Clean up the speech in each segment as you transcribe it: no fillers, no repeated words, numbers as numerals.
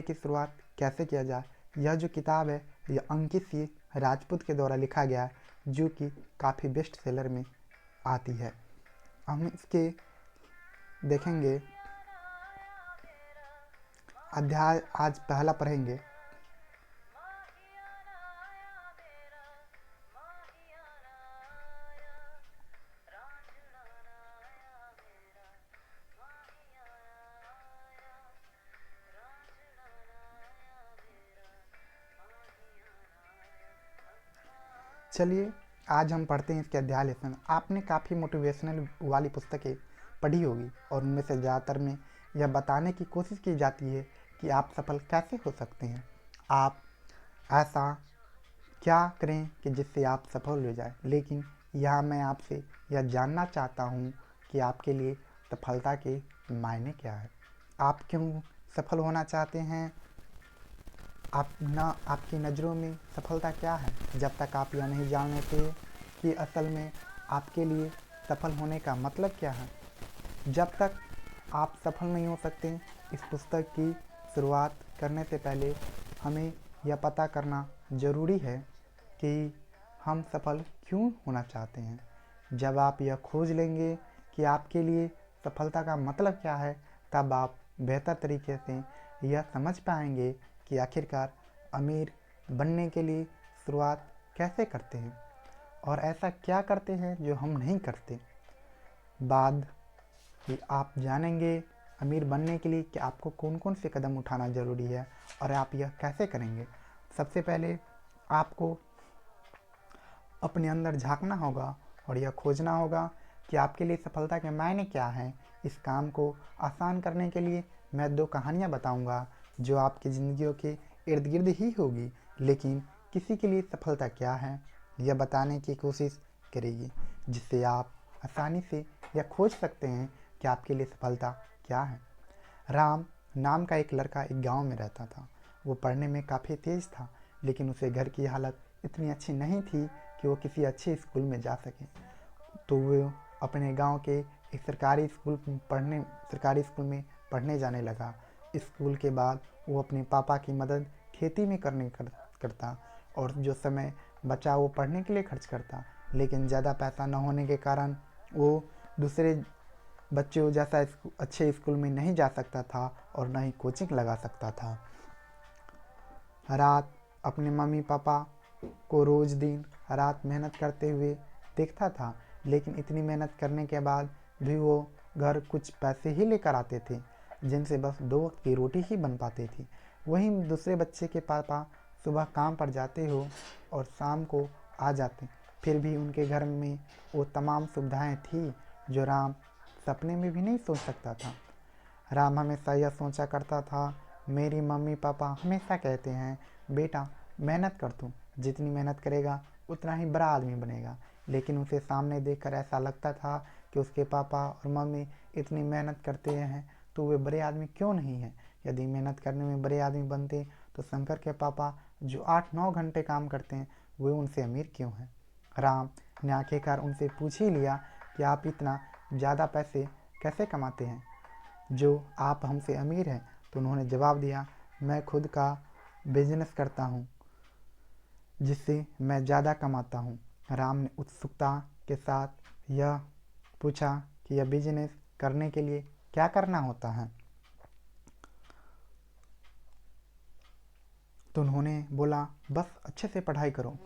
की शुरुआत कैसे किया जाए। यह जो किताब है यह अंकित सिंह राजपूत के द्वारा लिखा गया है, जो कि काफ़ी बेस्ट सेलर में आती है। हम इसके देखेंगे अध्याय, आज पहला पढ़ेंगे। चलिए आज हम पढ़ते हैं इसके अध्याय लेसन। आपने काफ़ी मोटिवेशनल वाली पुस्तकें पढ़ी होगी और उनमें से ज़्यादातर में यह बताने की कोशिश की जाती है कि आप सफल कैसे हो सकते हैं, आप ऐसा क्या करें कि जिससे आप सफल हो जाए। लेकिन यहाँ मैं आपसे यह जानना चाहता हूँ कि आपके लिए सफलता के मायने क्या है, आप क्यों सफल होना चाहते हैं, आपकी नज़रों में सफलता क्या है। जब तक आप यह नहीं जान लेते कि असल में आपके लिए सफल होने का मतलब क्या है, जब तक आप सफल नहीं हो सकते। इस पुस्तक की शुरुआत करने से पहले हमें यह पता करना ज़रूरी है कि हम सफल क्यों होना चाहते हैं। जब आप यह खोज लेंगे कि आपके लिए सफलता का मतलब क्या है, तब आप बेहतर तरीके से यह समझ पाएंगे कि आखिरकार अमीर बनने के लिए शुरुआत कैसे करते हैं और ऐसा क्या करते हैं जो हम नहीं करते। बाद कि आप जानेंगे अमीर बनने के लिए कि आपको कौन कौन से कदम उठाना ज़रूरी है और आप यह कैसे करेंगे। सबसे पहले आपको अपने अंदर झांकना होगा और यह खोजना होगा कि आपके लिए सफलता के मायने क्या हैं। इस काम को आसान करने के लिए मैं 2 कहानियाँ बताऊंगा जो आपकी ज़िंदगियों के इर्द गिर्द ही होगी, लेकिन किसी के लिए सफलता क्या है यह बताने की कोशिश करेगी, जिससे आप आसानी से यह खोज सकते हैं कि आपके लिए सफलता क्या है। राम नाम का एक लड़का एक गांव में रहता था। वो पढ़ने में काफ़ी तेज़ था, लेकिन उसे घर की हालत इतनी अच्छी नहीं थी कि वो किसी अच्छे स्कूल में जा सके। तो वो अपने गांव के एक सरकारी स्कूल में पढ़ने जाने लगा। स्कूल के बाद वो अपने पापा की मदद खेती में करता और जो समय बचा वो पढ़ने के लिए खर्च करता। लेकिन ज़्यादा पैसा न होने के कारण वो दूसरे बच्चों जैसा अच्छे स्कूल में नहीं जा सकता था और न ही कोचिंग लगा सकता था। रात अपने मम्मी पापा को रोज़ दिन रात मेहनत करते हुए देखता था, लेकिन इतनी मेहनत करने के बाद भी वो घर कुछ पैसे ही लेकर आते थे, जिनसे बस 2 वक्त की रोटी ही बन पाती थी। वहीं दूसरे बच्चे के पापा सुबह काम पर जाते हो और शाम को आ जाते, फिर भी उनके घर में वो तमाम सुविधाएं थी जो राम सपने में भी नहीं सोच सकता था। राम हमेशा यह सोचा करता था, मेरी मम्मी पापा हमेशा कहते हैं बेटा मेहनत कर, तू जितनी मेहनत करेगा उतना ही बड़ा आदमी बनेगा। लेकिन उसे सामने देखकर ऐसा लगता था कि उसके पापा और मम्मी इतनी मेहनत करते हैं तो वे बड़े आदमी क्यों नहीं हैं। यदि मेहनत करने में बड़े आदमी बनते तो शंकर के पापा जो 8-9 घंटे काम करते हैं वे उनसे अमीर क्यों हैं। राम ने आखिरकार उनसे पूछ ही लिया कि आप इतना ज़्यादा पैसे कैसे कमाते हैं जो आप हमसे अमीर हैं। तो उन्होंने जवाब दिया, मैं खुद का बिजनेस करता हूँ जिससे मैं ज़्यादा कमाता हूँ। राम ने उत्सुकता के साथ यह पूछा कि यह बिजनेस करने के लिए क्या करना होता है। तो उन्होंने बोला, बस अच्छे से पढ़ाई करो,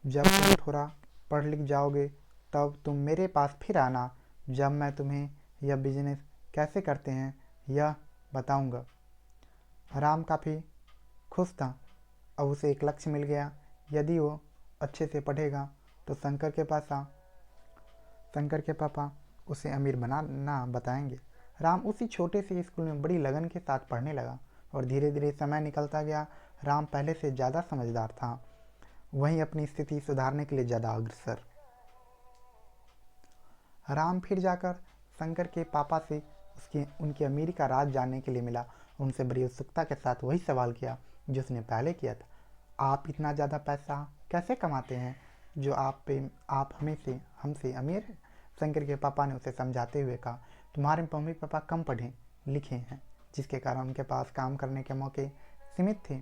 जब तुम थोड़ा पढ़ लिख जाओगे तब तुम मेरे पास फिर आना, जब मैं तुम्हें यह बिजनेस कैसे करते हैं यह बताऊंगा। राम काफ़ी खुश था, अब उसे एक लक्ष्य मिल गया। यदि वो अच्छे से पढ़ेगा तो शंकर के पापा उसे अमीर बनाना बताएंगे। राम उसी छोटे से स्कूल में बड़ी लगन के साथ पढ़ने लगा और धीरे धीरे समय निकलता गया। राम पहले से ज़्यादा समझदार था, वहीं अपनी स्थिति सुधारने के लिए ज़्यादा अग्रसर। राम फिर जाकर शंकर के पापा से उनकी अमीरी का राज जानने के लिए मिला। उनसे बड़ी उत्सुकता के साथ वही सवाल किया जो उसने पहले किया था, आप इतना ज़्यादा पैसा कैसे कमाते हैं जो आप हमसे अमीर हैं। शंकर के पापा ने उसे समझाते हुए कहा, तुम्हारे मम्मी पापा कम पढ़े लिखे हैं जिसके कारण उनके पास काम करने के मौके सीमित थे।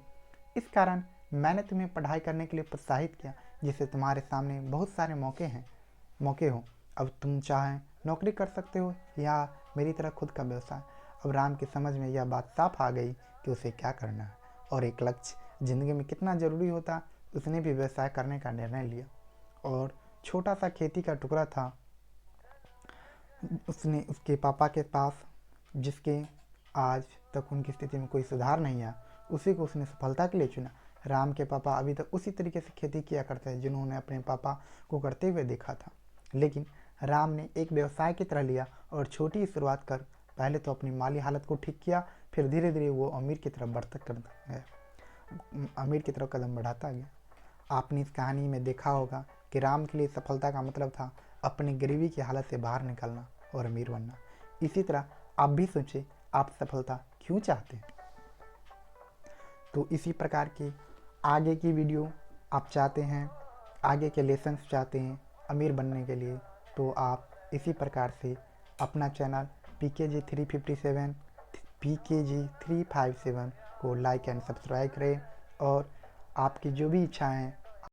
इस कारण मैंने तुम्हें पढ़ाई करने के लिए प्रोत्साहित किया, जिससे तुम्हारे सामने बहुत सारे मौके हो। अब तुम चाहें नौकरी कर सकते हो या मेरी तरह खुद का व्यवसाय। अब राम की समझ में यह बात साफ आ गई कि उसे क्या करना है और एक लक्ष्य ज़िंदगी में कितना ज़रूरी होता। उसने भी व्यवसाय करने का निर्णय लिया और छोटा सा खेती का टुकड़ा था उसने उसके पापा के पास, जिसके आज तक उनकी स्थिति में कोई सुधार नहीं आया, उसी को उसने सफलता के लिए चुना। राम के पापा अभी तक उसी तरीके से खेती किया करते हैं जिन्होंने अपने पापा को करते हुए देखा था, लेकिन राम ने एक व्यवसाय की तरह लिया और छोटी शुरुआत कर पहले तो अपनी माली हालत को ठीक किया, फिर धीरे धीरे वो अमीर की तरफ कदम बढ़ाता गया। आपने इस कहानी में देखा होगा कि राम के लिए सफलता का मतलब था अपनी गरीबी की हालत से बाहर निकलना और अमीर बनना। इसी तरह आप भी सोचें, आप सफलता क्यों चाहते हैं। तो इसी प्रकार की आगे की वीडियो आप चाहते हैं, आगे के लेसन्स चाहते हैं अमीर बनने के लिए, तो आप इसी प्रकार से अपना चैनल PKG357 को लाइक एंड सब्सक्राइब करें और आपकी जो भी इच्छाएं हैं